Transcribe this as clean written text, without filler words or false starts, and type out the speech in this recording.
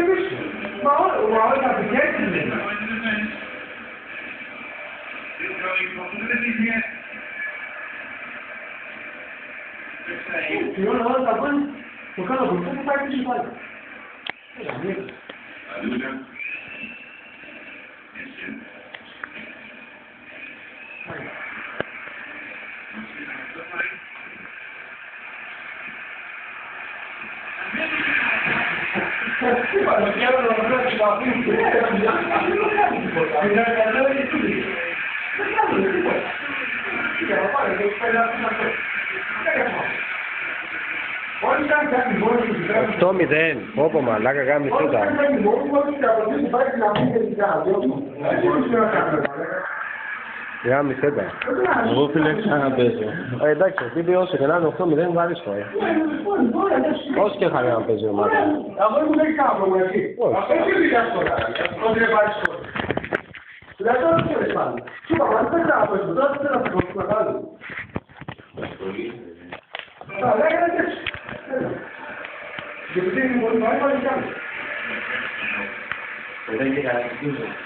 söylemiş. Mağara tabii gerçekten. Señor, no, está bueno. Buscando, ¿por qué está principal? La mierda. Cuando quiero los reyes, la Αυτό 0. Όπο μαλάκα κάνει σούτα. Γάμι σέτα. Εγώ φίλε ξαναπέζω. Εντάξει, επειδή όσο και να είναι 8-0 βάρεις φορέ. Όσο και χαρά να παίζει η ομάδα. Αυτό μου δεν κάνω εσύ. Αυτό είναι διάφορα. Αυτό δεν πάρεις φορέ. Δηλαδή δεν ξέρεις πάλι. Σου είπα, αν δεν θα παίζω, τώρα δεν θα παίζω πάλι. Αλλά έκανε έτσι. Γιατί είναι πολύ πάλι πάλι κάνει. Δεν είναι καλά. Δεν είναι